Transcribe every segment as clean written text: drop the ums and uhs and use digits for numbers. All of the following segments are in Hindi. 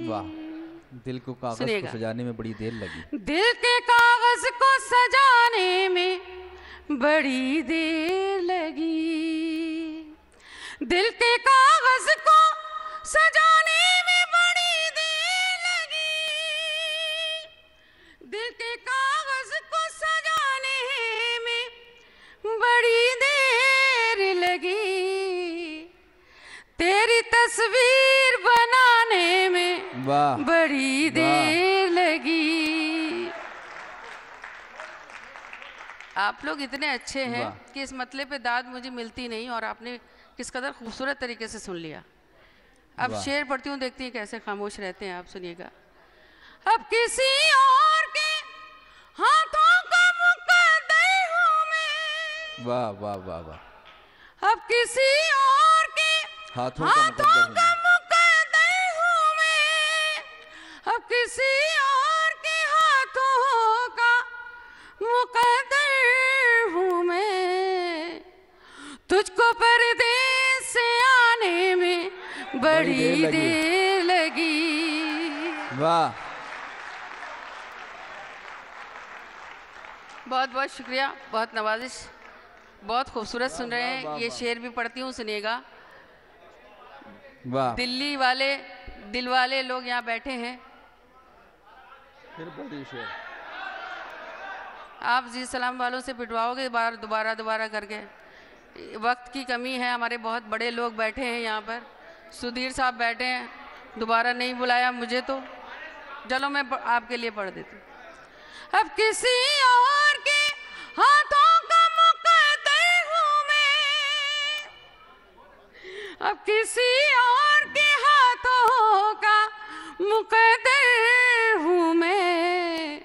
वाह। दिल को कागज को सजाने में बड़ी देर लगी। दिल के कागज को सजाने में बड़ी देर लगी। दिल के कागज को सजाने में बड़ी देर लगी। दिल के कागज को सजाने में बड़ी देर लगी। तेरी तस्वीर बनाने में बड़ी देर लगी। आप लोग इतने अच्छे हैं कि इस मतले पे दाद मुझे मिलती नहीं, और आपने किस कदर खूबसूरत तरीके से सुन लिया। अब शेर पढ़ती हूँ, देखती हैं कैसे खामोश रहते हैं आप। सुनिएगा। अब किसी और के हाथों का मुकद्दर हूँ मैं। वाह वाह वाह वाह। अब किसी और के हाथों का मुकद्दर हूँ मैं। अब किसी और के हाथों का मुकद्दर हूँ मैं। तुझको परदेस से आने में बड़ी देर लगी। वाह। बहुत बहुत शुक्रिया, बहुत नवाजिश, बहुत खूबसूरत सुन रहे हैं। ये शेर भी पढ़ती हूँ, सुनिएगा। वाह। दिल्ली वाले दिल वाले लोग यहाँ बैठे हैं। फिर बड़ी शेर आप जी सलाम वालों से पिटवाओगे दोबारा करके। वक्त की कमी है, हमारे बहुत बड़े लोग बैठे हैं यहाँ पर। सुधीर साहब बैठे हैं, दोबारा नहीं बुलाया मुझे तो। चलो मैं आपके लिए पढ़ देती हूँ। अब किसी और के हाथों का मुकद्दर हूँ मैं। अब किसी और के हाथों का मुकद्दर हूँ मैं।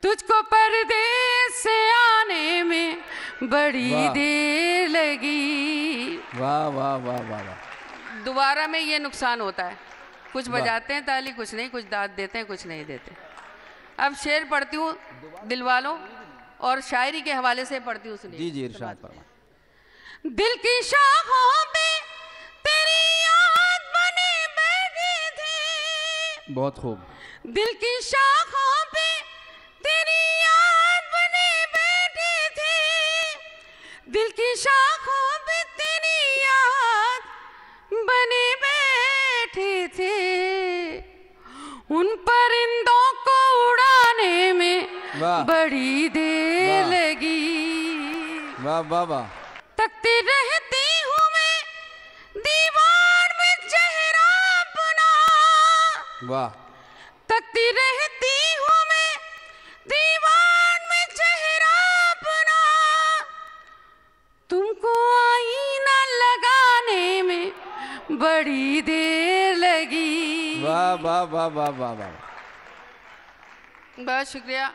तुझको परदेस से आने में बड़ी देर लगी। वाह वाह वाह वाह वाह। दोबारा में ये नुकसान होता है, कुछ बजाते हैं ताली, कुछ नहीं, कुछ दाद देते हैं, कुछ नहीं देते। अब शेर पढ़ती हूँ दिल वालों, और शायरी के हवाले से पढ़ती हूँ, सुनिए। जी जी, इरशाद फरमाएं। दिल की शाखों पे तेरी याद बने बैठी थी। बहुत खूब। दिल की शाखों पे तेरी याद बने बैठी थी। दिल की शाखों पे तेरी याद बने बैठी थी। उन परिंदों को उड़ाने में बड़ी देर लगी। वाह वाह वाह। तकती रहती हूँ मैं दीवार में चेहरा अपना। वाह। तकती रहती हूँ मैं दीवार में चेहरा अपना। तुमको आईना लगाने में बड़ी देर लगी। वाह वाह वाह वाह वाह वाह। बहुत शुक्रिया।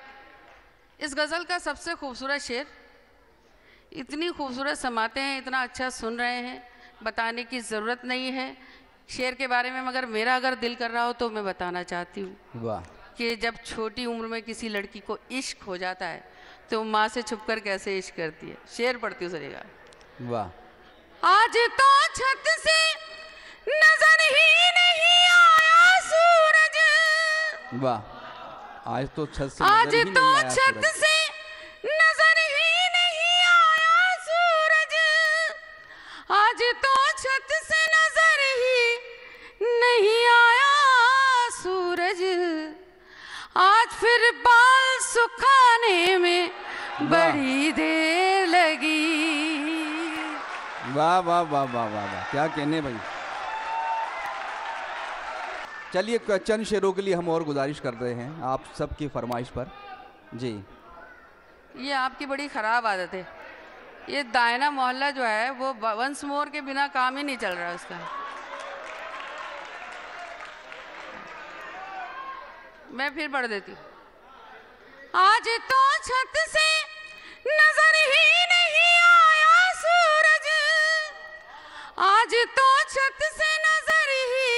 इस गज़ल का सबसे खूबसूरत शेर, इतनी खूबसूरत समाते हैं, इतना अच्छा सुन रहे हैं, बताने की ज़रूरत नहीं है शेर के बारे में, मगर मेरा अगर दिल कर रहा हो तो मैं बताना चाहती हूँ। वाह। कि जब छोटी उम्र में किसी लड़की को इश्क हो जाता है तो माँ से छुपकर कैसे इश्क करती है। शेर पढ़ती हूँ, सुनिएगा। वाह। आज तो छत से नजर ही नहीं आया सूरज। वाह। आज तो छत से आज तो छत से नजर ही नहीं आया सूरज। आज तो छत से नजर ही नहीं आया सूरज। आज फिर बाल सुखाने में बड़ी देर लगी। वाह वाह वाह वाह वाह वाह, क्या कहने भाई। चलिए चंद शेरों के लिए हम और गुजारिश कर रहे हैं आप सबकी फरमाइश पर। जी। ये आपकी बड़ी ख़राब आदत है। ये दायना मोहल्ला जो है वो वंस मोर के बिना काम ही नहीं चल रहा उसका। मैं फिर पढ़ देती हूँ। आज तो छत से नजर ही नहीं आया सूरज। आज तो छत से नजर ही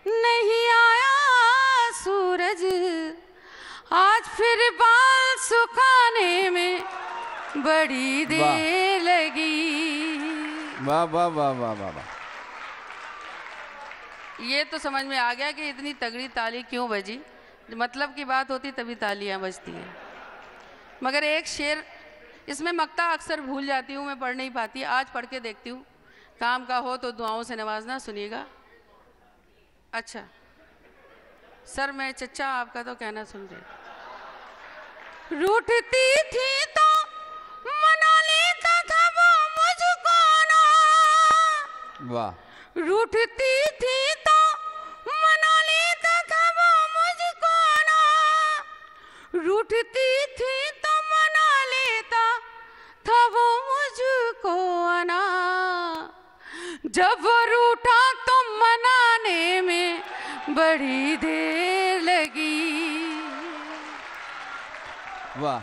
नहीं आया सूरज। आज फिर बाल सुखाने में बड़ी देर लगी। वाह वाह वाह वाह वाह वाह। ये तो समझ में आ गया कि इतनी तगड़ी ताली क्यों बजी। मतलब की बात होती तभी तालियां बजती हैं। मगर एक शेर इसमें मक्ता अक्सर भूल जाती हूँ, मैं पढ़ नहीं पाती, आज पढ़ के देखती हूँ। काम का हो तो दुआओं से नवाजना, सुनिएगा। अच्छा सर, मैं चच्चा आपका तो कहना सुन रही। रूठती थी तो मना लेता था वो मुझको ना। वाह। रूठती थी तो मना लेता था वो मुझको ना। रूठती थी तो मना लेता था वो मुझको ना। जब वो रूठा तो मनाने में बड़ी देर लगी। वाह।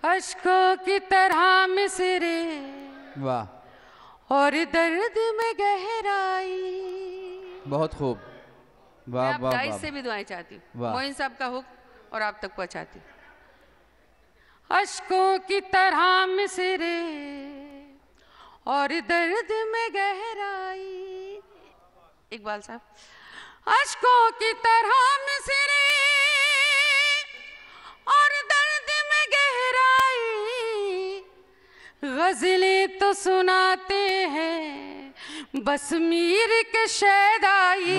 अश्कों की तरह मिसरे, वाह। और दर्द में गहराई। बहुत खूब। वाह मैं वाह गाइस वाह। से भी दुआएं चाहती हूँ, वाह। मोइन साहब का हुक्म और आप तक पहुंचाती हूँ। अश्कों की तरह मिसरे और दर्द में गहराई। इकबाल साहब। अश्कों की तरह मिसरे और दर्द में गहराई। गजलें तो सुनाते हैं बस मीर के शैदाई।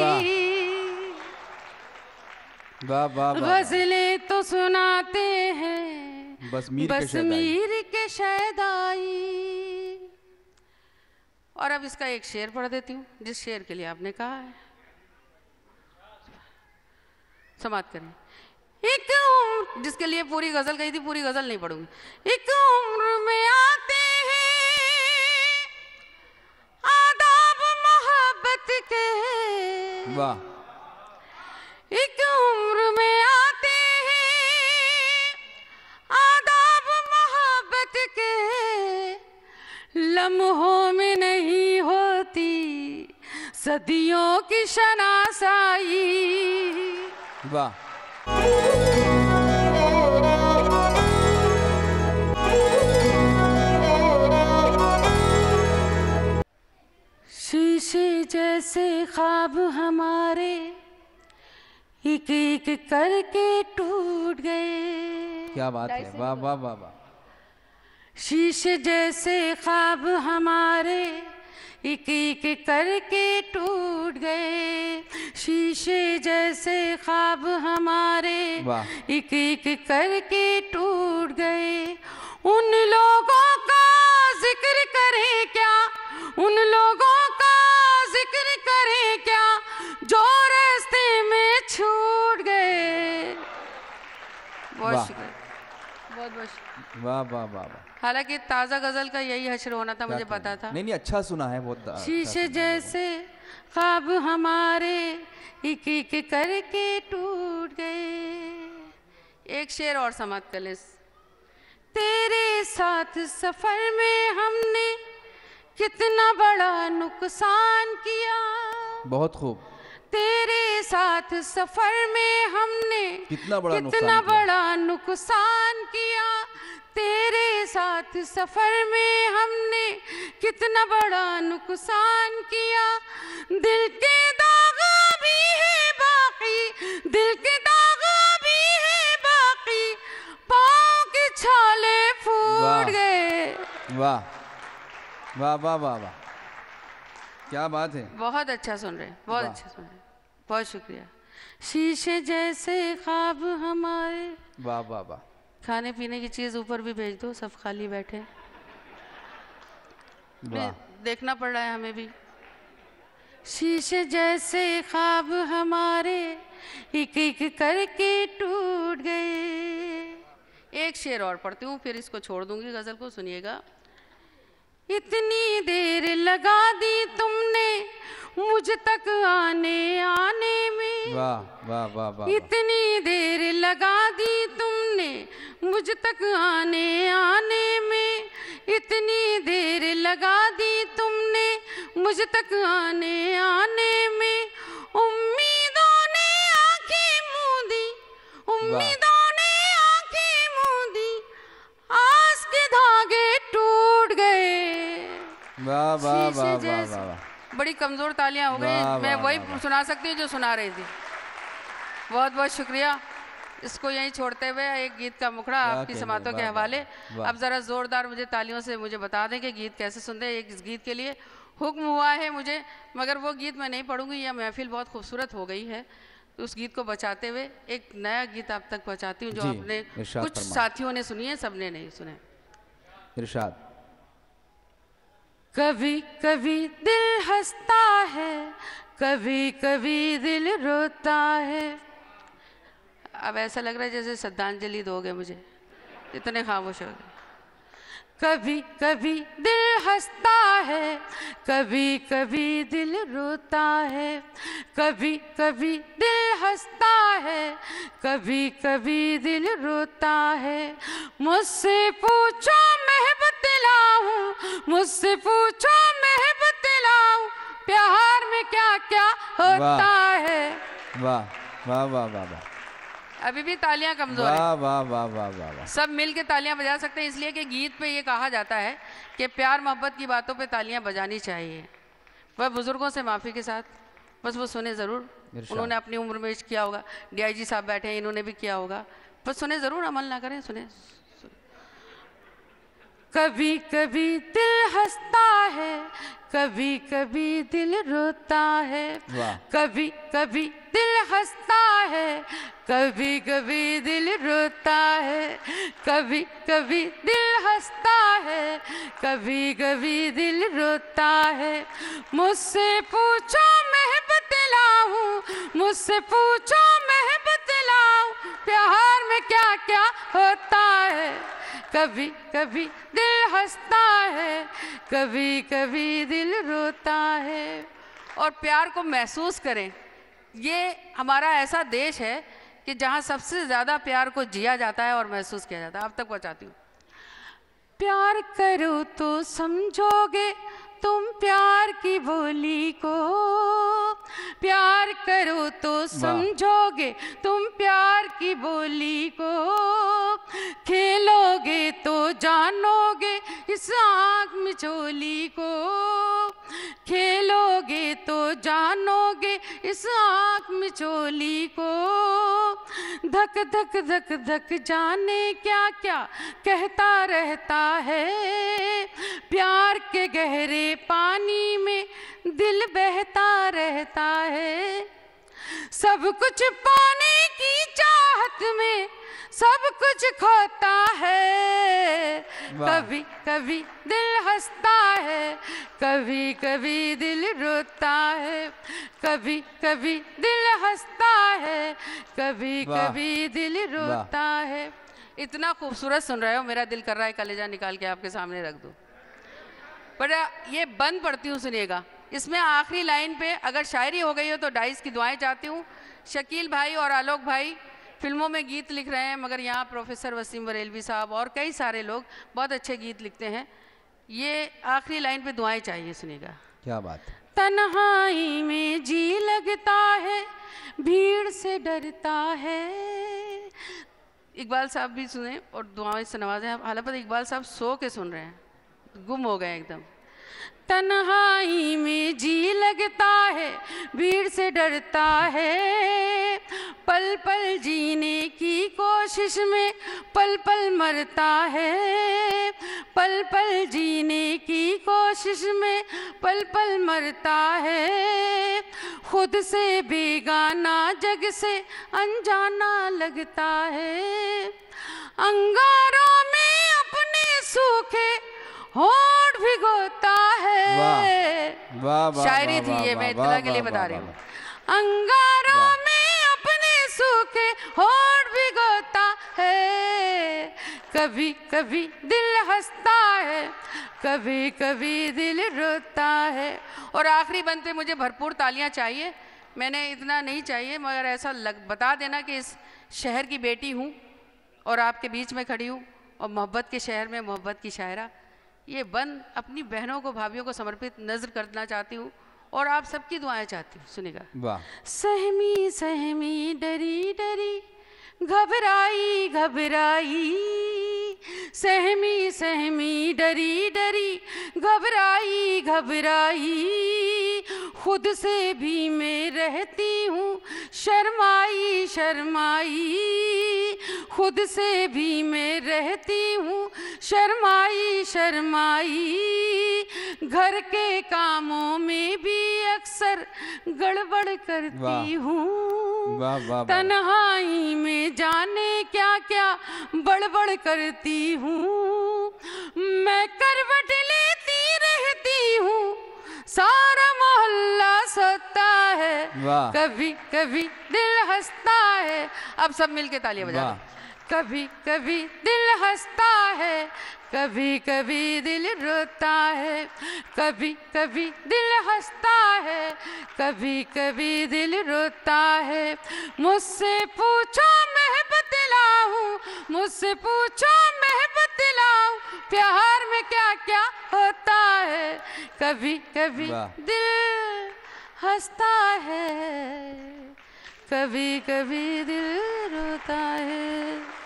वाह वाह वाह। गजलें तो सुनाते हैं बस मीर के शैदाई। और अब इसका एक शेर पढ़ देती हूँ, जिस शेर के लिए आपने कहा है। समाप्त करें। एक उम्र, जिसके लिए पूरी गजल कही थी, पूरी गजल नहीं पढ़ूंगी। एक उम्र में आते हैं आदाब मोहब्बत के। वाह। एक उम्र में आते हैं आदाब मोहब्बत के। लम्हों में नहीं होती सदियों की शनासाई। वाह। शीशे जैसे ख्वाब हमारे एक एक करके टूट गए। क्या बात है। वाह वाह वाह वाह। शीशे जैसे ख्वाब हमारे एक एक करके टूट गए। शीशे जैसे ख्वाब हमारे एक एक करके टूट गए। उन लोगों का जिक्र करें क्या, उन लोगों का जिक्र करें क्या जो रास्ते में छूट गए। बहुत शुक्रिया, बहुत बहुत शुक्रिया। वाह वाह वाह वाह। हालांकि ताज़ा गजल का यही हश्र होना था, मुझे पता था। नहीं नहीं, अच्छा सुना है बहुत। शीशे जैसे ख्वाब हमारे एक एक करके टूट गए। एक शेर और समाप्त कर ले। तेरे साथ सफर में हमने कितना बड़ा नुकसान किया। बहुत खूब। तेरे साथ सफर में हमने कितना बड़ा नुकसान किया। तेरे साथ सफर में हमने कितना बड़ा नुकसान किया। दिल के दाग भी है बाकी, दिल के दाग भी है बाकी, पाँव के छाले फूट गए। वाह वाह वाह वाह वाह। क्या बात है। बहुत अच्छा सुन रहे हैं, बहुत अच्छा सुन रहे हैं, बहुत शुक्रिया। शीशे जैसे ख्वाब हमारे। वाह वाह वाह। खाने पीने की चीज ऊपर भी भेज दो, सब खाली बैठे। देखना पड़ रहा है हमें भी। शीशे जैसे ख्वाब हमारे एक एक करके टूट गए। एक शेर और पढ़ती हूँ, फिर इसको छोड़ दूंगी गजल को, सुनिएगा। इतनी देर लगा दी तुमने मुझ तक आने आने में। वाह वाह वाह वाह। इतनी देर लगा दी तुमने मुझ तक आने आने में। इतनी देर लगा दी तुमने मुझ तक आने आने में। उम्मीदों ने आंखें मूंदी, उम्मीदों ने आंखें मूंदी, आस के धागे टूट गए। वाह वाह वाह वाह वाह। बड़ी कमज़ोर तालियां हो गई, मैं वही सुना सकती हूँ जो सुना रही थी। बहुत बहुत शुक्रिया। इसको यहीं छोड़ते हुए एक गीत का मुखड़ा आपकी समातों के हवाले। अब ज़रा ज़ोरदार मुझे तालियों से मुझे बता दें कि गीत कैसे सुनते हैं। एक इस गीत के लिए हुक्म हुआ है मुझे, मगर वो गीत मैं नहीं पढ़ूंगी, यह महफिल बहुत खूबसूरत हो गई है। तो उस गीत को बचाते हुए एक नया गीत आप तक पहुँचाती हूँ, जो आपने कुछ साथियों ने सुनी है, सबने नहीं सुने। इरशाद। कभी कभी दिल हंसता है, कभी कभी दिल रोता है। अब ऐसा लग रहा है जैसे श्रद्धांजलि दोगे मुझे, इतने खामोश हो गए। कभी कभी दिल हंसता है, कभी कभी दिल रोता है। कभी कभी दिल हंसता है, कभी कभी दिल रोता है। मुझसे पूछो मैं बतलाऊं, मुझसे पूछो मैं बतलाऊं, प्यार में क्या क्या होता है। वाह वाह वाह वाह वाह। अभी भी तालियां कमजोर हैं। वाह वाह वाह वाह वाह वाह। सब मिल के तालियां बजा सकते हैं, इसलिए कि गीत पे ये कहा जाता है कि प्यार मोहब्बत की बातों पे तालियां बजानी चाहिए। वह बुजुर्गों से माफ़ी के साथ, बस वो सुने ज़रूर। उन्होंने अपनी उम्र में किया होगा, DIG साहब बैठे हैं, इन्होंने भी किया होगा, बस सुने ज़रूर, अमल ना करें, सुने। कभी कभी दिल हंसता है, कभी कभी दिल रोता है। कभी कभी दिल हंसता है, कभी कभी दिल रोता है। कभी कभी दिल हंसता है, कभी कभी दिल रोता है। मुझसे पूछो मैं बतलाऊं, मुझसे पूछो मैं बतलाऊं, प्यार में क्या क्या होता है। कभी कभी दिल हंसता है, कभी कभी दिल रोता है। और प्यार को महसूस करें। ये हमारा ऐसा देश है कि जहाँ सबसे ज़्यादा प्यार को जिया जाता है और महसूस किया जाता है। अब तक पहुँचाती हूँ। प्यार करो तो समझोगे तुम प्यार की बोली को, प्यार करो तो समझोगे तुम प्यार की बोली को। खेलोगे तो जानोगे इस आँख मिचोली को, खेलोगे तो जानोगे इस आँख मिचोली को। धक धक धक धक जाने क्या क्या कहता रहता है, प्यार के गहरे पानी में दिल बहता रहता है। सब कुछ पाने की चाहत में सब कुछ खोता है। कभी कभी दिल हंसता है, कभी कभी दिल रोता है। कभी कभी दिल हंसता है, कभी कभी दिल रोता है। इतना खूबसूरत सुन रहे हो, मेरा दिल कर रहा है कलेजा निकाल के आपके सामने रख दूं। पर ये बंद पढ़ती हूँ, सुनिएगा। इसमें आखिरी लाइन पे अगर शायरी हो गई हो तो डाइस की दुआएं चाहती हूँ। शकील भाई और आलोक भाई फिल्मों में गीत लिख रहे हैं, मगर यहाँ प्रोफेसर वसीम बरेलवी साहब और कई सारे लोग बहुत अच्छे गीत लिखते हैं। ये आखिरी लाइन पे दुआएं चाहिए, सुनिएगा। क्या बात। तन्हाई में जी लगता है, भीड़ से डरता है। इकबाल साहब भी सुने और दुआएं से नवाजें। हालांकि इकबाल साहब सो के सुन रहे हैं, गुम हो गए एकदम। तन्हाई में जी लगता है, भीड़ से डरता है। पल पल जीने की कोशिश में पल पल मरता है। पल पल जीने की कोशिश में पल पल मरता है। खुद से बेगाना जग से अनजाना लगता है। अंगारों में अपने सूखे होठ भिगोता है। वाह वाह। शायरी थी ये, मैं इतना के लिए बता रही हूँ। अंगारों में अपने सूखे होठ भिगोता है। कभी कभी दिल हंसता है, कभी कभी दिल रोता है। और आखिरी बंद पे मुझे भरपूर तालियां चाहिए। मैंने इतना नहीं चाहिए, मगर ऐसा बता देना कि इस शहर की बेटी हूँ और आपके बीच में खड़ी हूँ, और मोहब्बत के शहर में मोहब्बत की शायरा। ये बंद अपनी बहनों को, भाभियों को समर्पित नजर करना चाहती हूँ और आप सबकी दुआएं चाहती हूँ। सुनिएगा। वाह। सहमी सहमी डरी डरी घबराई घबराई, सहमी सहमी डरी डरी घबराई घबराई। खुद से भी मैं रहती हूँ शर्माई शर्माई, खुद से भी मैं रहती हूँ शर्माई शर्माई, घर के कामों में भी अक्सर गड़बड़ करती हूँ, तन्हाई में जाने क्या क्या बड़बड़ करती हूँ, मैं करवट लेती रहती हूँ सारा मोहल्ला सोता है, कभी कभी दिल हंसता है। अब सब मिलके तालियां बजा रहे। कभी कभी दिल हंसता है, कभी कभी दिल रोता है, कभी कभी दिल हंसता है, कभी कभी दिल रोता है। मुझसे पूछो मैं बतलाऊं, मुझसे पूछो मैं बतलाऊं, प्यार में क्या क्या होता है, कभी कभी दिल हंसता है, कभी कभी दिल रोता है।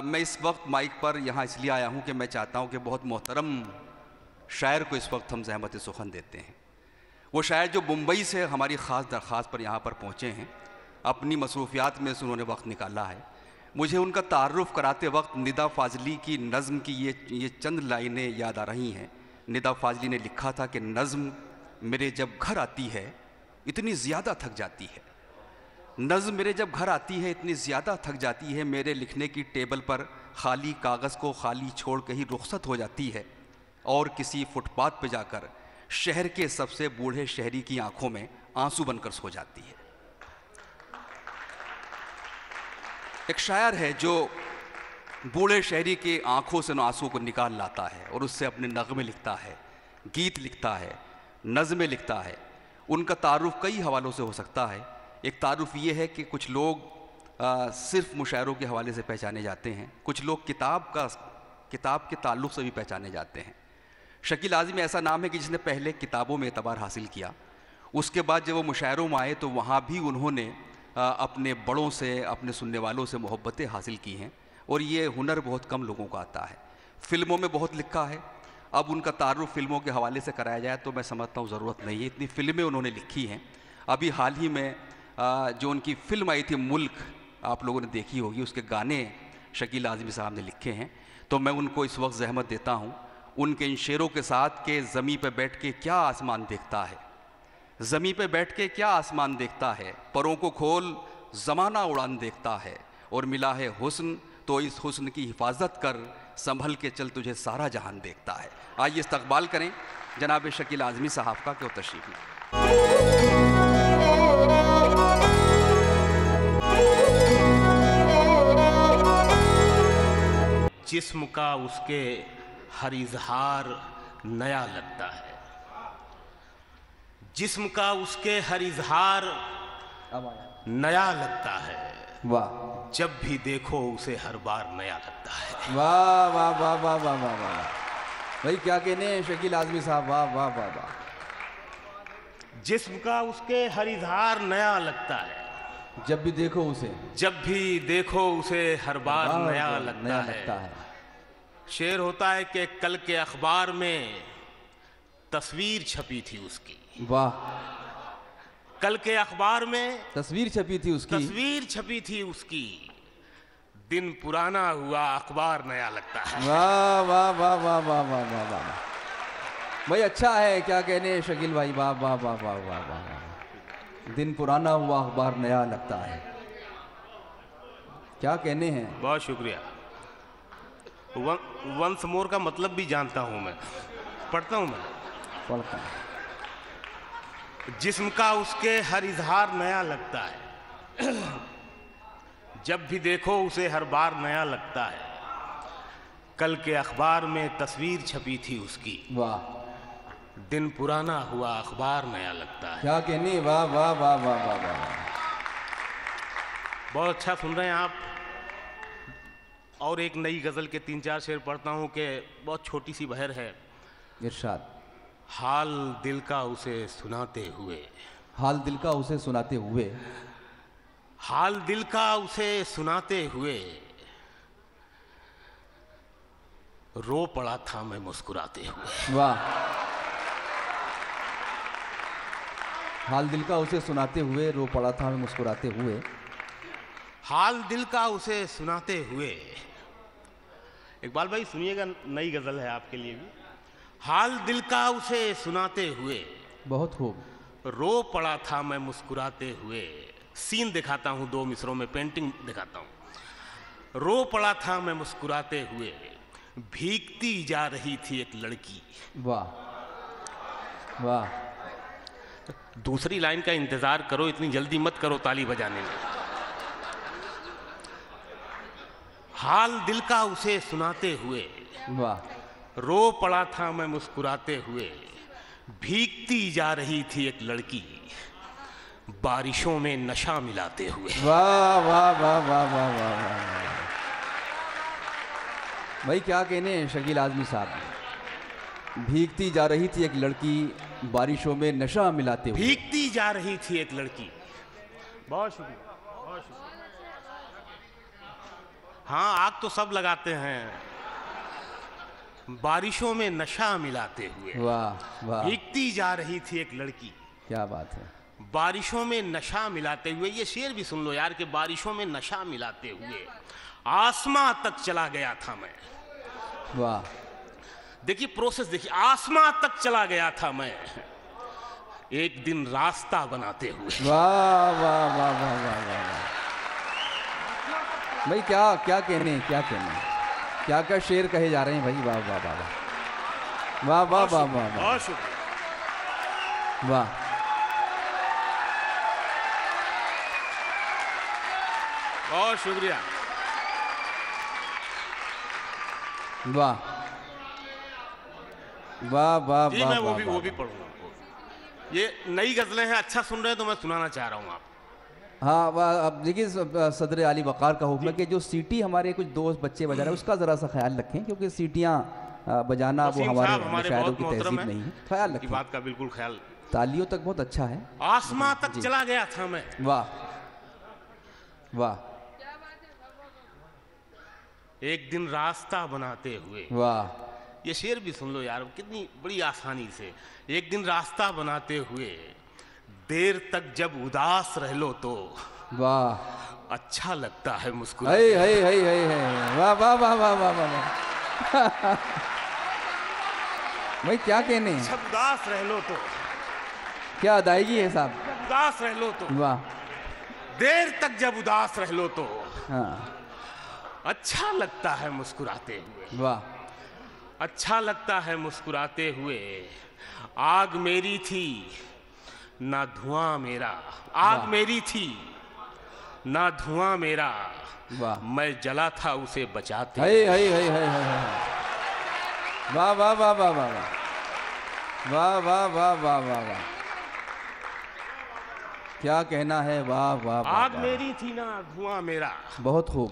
मैं इस वक्त माइक पर यहाँ इसलिए आया हूँ कि मैं चाहता हूँ कि बहुत मोहतरम शायर को इस वक्त हम ज़हमत सुखन देते हैं। वो शायर जो मुंबई से हमारी ख़ास दरख्वास्त पर यहाँ पर पहुँचे हैं, अपनी मसरूफियात में से उन्होंने वक्त निकाला है। मुझे उनका तारुफ़ कराते वक्त निदा फ़ाज़ली की नज़्म की ये चंद लाइनें याद आ रही हैं। निदा फ़ाज़ली ने लिखा था कि नज़्म मेरे जब घर आती है इतनी ज़्यादा थक जाती है, नज़्म मेरे जब घर आती है इतनी ज़्यादा थक जाती है, मेरे लिखने की टेबल पर खाली कागज़ को खाली छोड़ के ही रुखसत हो जाती है और किसी फुटपाथ पर जाकर शहर के सबसे बूढ़े शहरी की आंखों में आंसू बनकर सो जाती है। एक शायर है जो बूढ़े शहरी के आंखों से आंसू को निकाल लाता है और उससे अपने नग़्मे लिखता है, गीत लिखता है, नज़्में लिखता है। उनका तारुफ़ कई हवालों से हो सकता है। एक तारुफ़ ये है कि कुछ लोग सिर्फ़ मुशायरों के हवाले से पहचाने जाते हैं, कुछ लोग किताब के ताल्लुक़ से भी पहचाने जाते हैं। शकील आज़मी ऐसा नाम है कि जिसने पहले किताबों में एतबार हासिल किया, उसके बाद जब वो मुशायरों में आए तो वहाँ भी उन्होंने अपने बड़ों से, अपने सुनने वालों से मोहब्बतें हासिल की हैं और ये हुनर बहुत कम लोगों को आता है। फ़िल्मों में बहुत लिखा है, अब उनका तारुफ़ फ़िल्मों के हवाले से कराया जाए तो मैं समझता हूँ ज़रूरत नहीं है, इतनी फ़िल्में उन्होंने लिखी हैं। अभी हाल ही में जो उनकी फ़िल्म आई थी मुल्क, आप लोगों ने देखी होगी, उसके गाने शकील आज़मी साहब ने लिखे हैं। तो मैं उनको इस वक्त ज़हमत देता हूँ उनके इन शेरों के साथ के ज़मीं पे बैठ के क्या आसमान देखता है, ज़मीं पे बैठ के क्या आसमान देखता है, परों को खोल ज़माना उड़ान देखता है, और मिला है हुस्न तो इस हुस्न की हिफाजत कर, संभल के चल तुझे सारा जहान देखता है। आइए इस्तकबाल करें जनाब शकील आज़मी साहब का कि वो तशरीफ़ लाएं। जिस्म का उसके हर इजहार नया लगता है, जिस्म का उसके हर इजहार नया लगता है, वाह, जब भी देखो उसे हर बार नया लगता है। वाह वाह वाह वाह वाह वाह वाह, भाई क्या कहने हैं शकील आज़मी साहब, वाह वाह वाह वाह। जिस्म का उसके हर इजहार नया लगता है, जब भी देखो उसे, जब भी देखो उसे हर बार नया लगता है। शेर होता है कि कल के अखबार में तस्वीर छपी थी उसकी, वाह, कल के अखबार में तस्वीर छपी थी उसकी, तस्वीर छपी थी उसकी, दिन पुराना हुआ अखबार नया लगता है। वाह वाह वाह वाह वाह वाह वाह वाह, भाई अच्छा है, क्या कहने हैं शकील भाई, वाह वाह वाह वाह वाह वाह, दिन पुराना हुआ अखबार नया लगता है, क्या कहने हैं। बहुत शुक्रिया। वंस मोर का मतलब भी जानता हूं मैं, पढ़ता हूं मैं, पढ़ता हूं। जिस्म का उसके हर इजहार नया लगता है, जब भी देखो उसे हर बार नया लगता है, कल के अखबार में तस्वीर छपी थी उसकी, वाह, दिन पुराना हुआ अखबार नया लगता है। क्या कहने, वाह वाह वाह वाह वाह वाह, बहुत अच्छा सुन रहे हैं आप। और एक नई गज़ल के 3-4 शेर पढ़ता हूँ कि बहुत छोटी सी बहर है। इरशाद। हाल दिल का उसे सुनाते हुए, हाल दिल का उसे सुनाते हुए, हाल दिल का उसे सुनाते हुए, रो पड़ा था मैं मुस्कुराते हुए। वाह। हाल दिल का उसे सुनाते हुए, रो पड़ा था मैं मुस्कुराते हुए। हाल दिल का उसे सुनाते हुए। इकबाल भाई सुनिएगा, नई गजल है आपके लिए भी। हाल दिल का उसे सुनाते हुए, बहुत खूब। रो पड़ा था मैं मुस्कुराते हुए। सीन दिखाता हूं, 2 मिसरों में पेंटिंग दिखाता हूं। रो पड़ा था मैं मुस्कुराते हुए, भीगती जा रही थी एक लड़की। वाह वाह। दूसरी लाइन का इंतजार करो, इतनी जल्दी मत करो ताली बजाने में। हाल दिल का उसे सुनाते हुए, वाह। रो पड़ा था मैं मुस्कुराते हुए, भीगती जा रही थी एक लड़की, बारिशों में नशा मिलाते हुए। वाह वाह वाह वाह वाह वाह वाह। भाई क्या कहने हैं शकील आजमी साहब। भीगती जा रही थी एक लड़की, बारिशों में नशा मिलाते हुए। भीगती जा रही थी एक लड़की। बहुत शुक्रिया, बहुत शुक्रिया। हाँ, आग तो सब लगाते हैं, बारिशों में नशा मिलाते हुए। वाह वाह। भीगती जा रही थी एक लड़की, क्या बात है। बारिशों में नशा मिलाते हुए। ये शेर भी सुन लो यार, कि बारिशों में नशा मिलाते हुए आसमां तक चला गया था मैं। वाह। देखिए प्रोसेस देखिए, आसमां तक चला गया था मैं, एक दिन रास्ता बनाते हुए। वाह वाह वाह वाह वाह वाह। भाई क्या क्या कहने हैं, क्या कहने हैं, क्या क्या शेर कहे जा रहे हैं भाई। वाह वाह वाह वाह वाह वाह वाह वाह। बहुत शुक्रिया। वाह। बहुत शुक्रिया। वाह वाह वाह जी वाह। मैं वो भी पढ़ूंगा। ये नई गजलें हैं, अच्छा सुन रहे हैं तो मैं सुनाना चाह रहा हूँ आप। हाँ वाह। अब देखिए सदर आली वक़ार का हुक्म है कि जो सीटी हमारे कुछ दोस्त बच्चे बजा रहे हैं उसका ज़रा सा ख्याल रखें, क्योंकि सीटियाँ बजाना वो हमारे शायरों की तहजीब नहीं है। ख्याल रखें, बात का बिल्कुल ख्याल। तालियों तक बहुत अच्छा है। आसमां तक चला गया था मैं। वाह वाह। एक दिन रास्ता बनाते हुए। वाह। ये शेर भी सुन लो यार, कितनी बड़ी आसानी से। एक दिन रास्ता बनाते हुए, देर तक जब उदास रह लो तो वाह। अच्छा लगता है मुस्कुरा। है वाह वाह वाह वाह वाह वाह। भाई क्या कहने हैं। जब उदास रह लो तो, क्या अदायगी है साहब। उदास रह लो तो, वाह। देर तक जब उदास रह लो तो हाँ। अच्छा लगता है मुस्कुराते हुए। वाह। अच्छा लगता है मुस्कुराते हुए। आग मेरी थी ना धुआं मेरा, आग मेरी थी ना धुआं मेरा, वाह। मैं जला था उसे बचाते। वाह वाह वाह वाह वाह वाह वाह वाह वाह वाह वाह। क्या कहना है। वाह वाह। आग मेरी थी ना धुआं मेरा, बहुत खूब।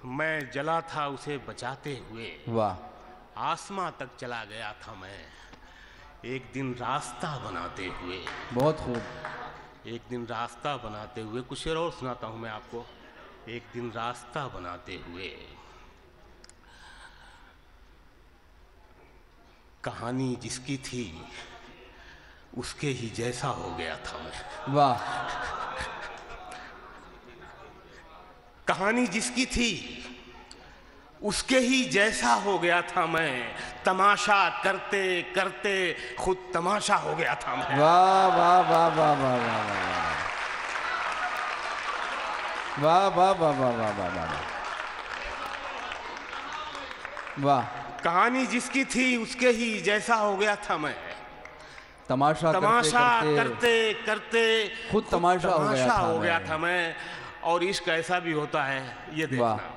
मैं जला था उसे बचाते हुए। वाह। आसमां तक चला गया था मैं, एक दिन रास्ता बनाते हुए। बहुत खूब। एक दिन रास्ता बनाते हुए। कुछ शेर और सुनाता हूं मैं आपको। एक दिन रास्ता बनाते हुए, कहानी जिसकी थी उसके ही जैसा हो गया था मैं। वाह। कहानी जिसकी थी उसके ही जैसा हो गया था मैं, तमाशा करते करते खुद तमाशा हो गया था मैं। वाह वाह वाह वाह वाह वाह वाह वाह वाह वाह वाह वाह वाह वाह। वाह। कहानी जिसकी थी उसके ही जैसा हो गया था मैं, तमाशा करते करते खुद तमाशा हो गया था मैं। और इश्क ऐसा भी होता है, ये देखना।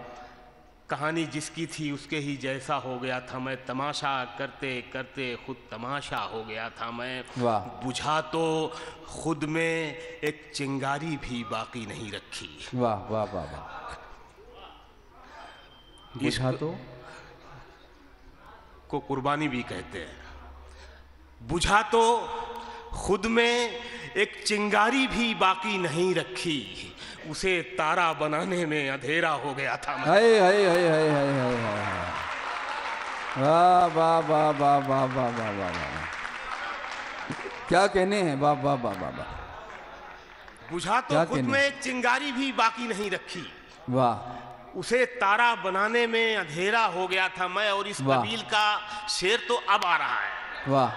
कहानी जिसकी थी उसके ही जैसा हो गया था मैं, तमाशा करते करते खुद तमाशा हो गया था मैं। वाह। बुझा तो खुद में एक चिंगारी भी बाकी नहीं रखी। वाह वाह वाह वाह। बुझा तो को कुर्बानी भी कहते हैं। बुझा तो खुद में एक चिंगारी भी बाकी नहीं रखी, उसे तारा बनाने में अंधेरा हो गया था मैं। वाह वाह वाह वाह वाह वाह वाह वाह वाह, क्या कहने हैं, वाह वाह वाह वाह वाह। बुझा तो खुद में एक चिंगारी भी बाकी नहीं रखी। वाह। उसे तारा बनाने में अंधेरा हो गया था मैं, और इस कबील का शेर तो अब आ रहा है। वाह।